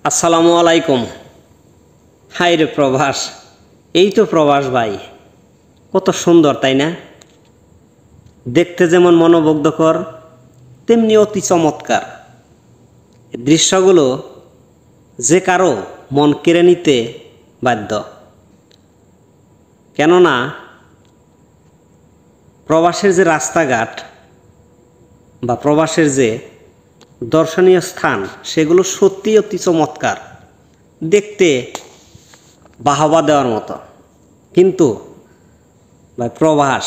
আসসালামু আলাইকুম। হাই রে প্রবাস, এই তো প্রবাস ভাই, কত সুন্দর তাই না? দেখতে যেমন মনোমুগ্ধকর তেমনি অতি চমৎকার। এই দৃশ্যগুলো যে কারো মন কেড়ে নিতে বাধ্য। কেননা প্রবাসের যে রাস্তাঘাট বা প্রবাসের যে দর্শনীয় স্থান সেগুলো সত্যিই অতি চমৎকার, দেখতে বাহবা দেওয়ার মতো। কিন্তু ভাই প্রবাস,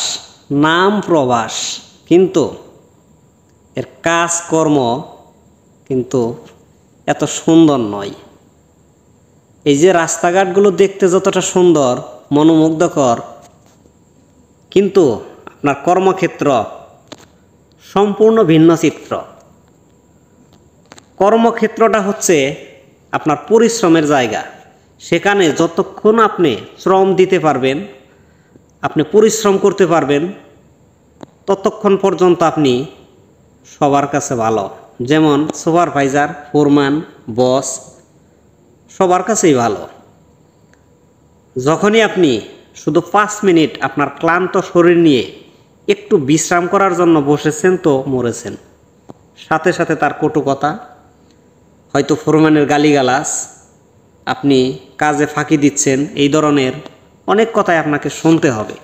নাম প্রবাস, কিন্তু এর কাজকর্ম কিন্তু এত সুন্দর নয়। এই যে রাস্তাঘাটগুলো দেখতে যতটা সুন্দর মনোমুগ্ধকর, কিন্তু আপনার কর্মক্ষেত্র সম্পূর্ণ ভিন্ন চিত্র। কর্মক্ষেত্রটা হচ্ছে আপনার পরিশ্রমের জায়গা। সেখানে যতক্ষণ আপনি শ্রম দিতে পারবেন, আপনি পরিশ্রম করতে পারবেন, ততক্ষণ পর্যন্ত আপনি সবার কাছে ভালো। যেমন সুপারভাইজার, ফোরম্যান, বস সবার কাছেই ভালো। যখনই আপনি শুধু 5 মিনিট আপনার ক্লান্ত শরীর নিয়ে একটু বিশ্রাম করার জন্য বসেছেন, তো মরেছেন। সাথে সাথে তার কটু কথা, হয়তো ফোরম্যানের গালিগালাজ, আপনি কাজে ফাঁকি দিচ্ছেন, এই ধরনের অনেক কথাই আপনাকে শুনতে হবে।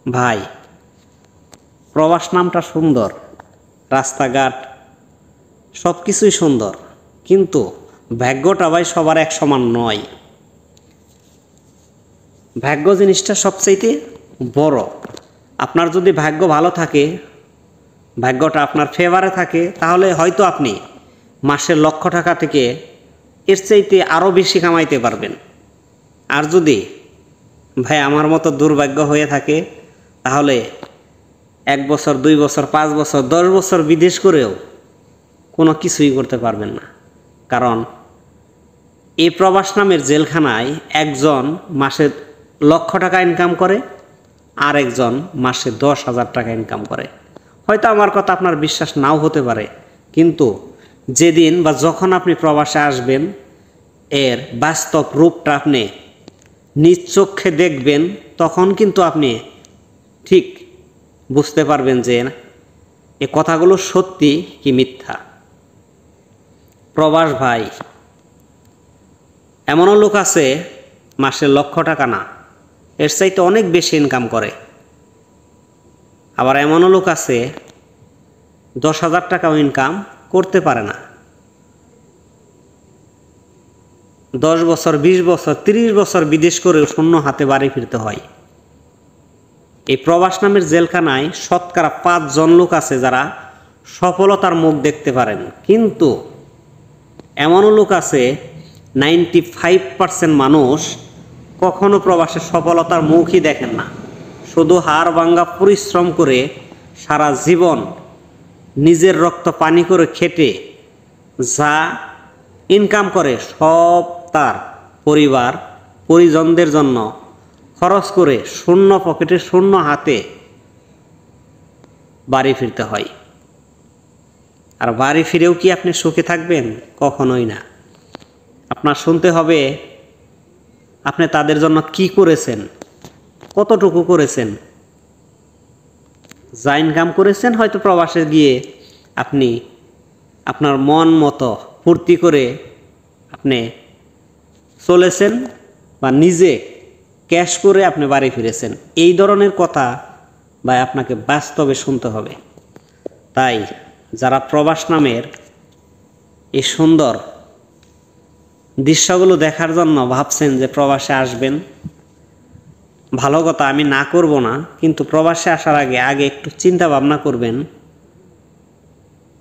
ভাই, প্রবাস নামটা সুন্দর, রাস্তাঘাট সব কিছুই সুন্দর, কিন্তু ভাগ্যটা ভাই সবার এক সমান নয়। ভাগ্য জিনিসটা সবচাইতে বড়। আপনার যদি ভাগ্য ভালো থাকে, ভাগ্যটা আপনার ফেভারে থাকে, তাহলে হয়তো আপনি মাসে 1,00,000 টাকা থেকে এর চাইতে আরও বেশি কামাইতে পারবেন। আর যদি ভাই আমার মতো দুর্ভাগ্য হয়ে থাকে, তাহলে 1 বছর, 2 বছর, 5 বছর, 10 বছর বিদেশ করেও কোনো কিছুই করতে পারবেন না। কারণ এই প্রবাস নামের জেলখানায় একজন মাসে 1,00,000 টাকা ইনকাম করে, আর একজন মাসে 10,000 টাকা ইনকাম করে। হয়তো আমার কথা আপনার বিশ্বাস নাও হতে পারে, কিন্তু যেদিন বা যখন আপনি প্রবাসে আসবেন, এর বাস্তব রূপটা আপনি নিজ চোখে দেখবেন, তখন কিন্তু আপনি ঠিক বুঝতে পারবেন যে এ কথাগুলো সত্যি কি মিথ্যা। প্রবাস ভাই, এমনও লোক আছে মাসে 1,00,000 টাকা না, এর চাইতে অনেক বেশি ইনকাম করে। আবার এমনও লোক আছে 10,000 টাকাও ইনকাম করতে পারে না। 10 বছর, 20 বছর, 30 বছর বিদেশ করেও শূন্য হাতে বাড়ি ফিরতে হয়। এই প্রবাস নামের জেলখানায় শতকরা 5 জন লোক আছে যারা সফলতার মুখ দেখতে পারেন, কিন্তু এমনও লোক আছে 95% মানুষ কখনো প্রবাসের সফলতার মুখই দেখেন না। শুধু হাড় ভাঙ্গা পরিশ্রম করে সারা জীবন নিজের রক্ত পানি করে খেটে যা ইনকাম করে সব তার পরিবার পরিজনদের জন্য খরচ করে শূন্য পকেটে, শূন্য হাতে বাড়ি ফিরতে হয়। আর বাড়ি ফিরেও কি আপনি সুখে থাকবেন? কখনোই না। আপনার শুনতে হবে আপনি তাদের জন্য কি করেছেন, কতটুকু করেছেন। যা ইনকাম করেছেন হয়তো প্রবাসে গিয়ে আপনি আপনার মন মতো ফুর্তি করে আপনি চলেছেন, বা নিজে ক্যাশ করে আপনি বাড়ি ফিরেছেন। এই ধরনের কথা ভাই আপনাকে বাস্তবে শুনতে হবে। তাই যারা প্রবাস নামের এই সুন্দর দৃশ্যগুলো দেখার জন্য ভাবছেন যে প্রবাসে আসবেন, ভালো কথা, আমি না করব না, কিন্তু প্রবাসে আসার আগে একটু চিন্তা ভাবনা করবেন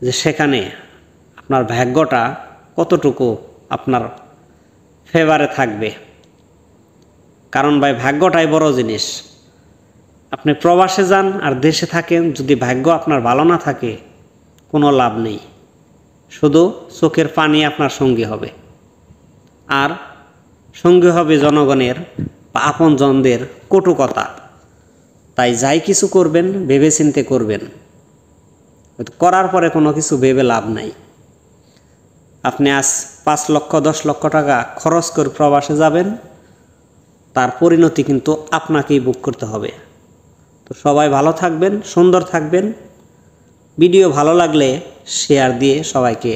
যে সেখানে আপনার ভাগ্যটা কতটুকু আপনার ফেভারে থাকবে। কারণ ভাই ভাগ্যটাই বড় জিনিস। আপনি প্রবাসে যান আর দেশে থাকেন, যদি ভাগ্য আপনার ভালো না থাকে কোনো লাভ নেই। শুধু চোখের পানি আপনার সঙ্গী হবে, আর সঙ্গী হবে জনগণের বা আপনজনদের কটু কথা। তাই যাই কিছু করবেন ভেবেচিন্তে করবেন, করার পরে কোনো কিছু ভেবে লাভ নাই। আপনি আজ 5 লক্ষ 10 লক্ষ টাকা খরচ করে প্রবাসে যাবেন, তার পরিণতি কিন্তু আপনাকেই ভোগ করতে হবে। তো সবাই ভালো থাকবেন, সুন্দর থাকবেন। ভিডিও ভালো লাগলে শেয়ার দিয়ে সবাইকে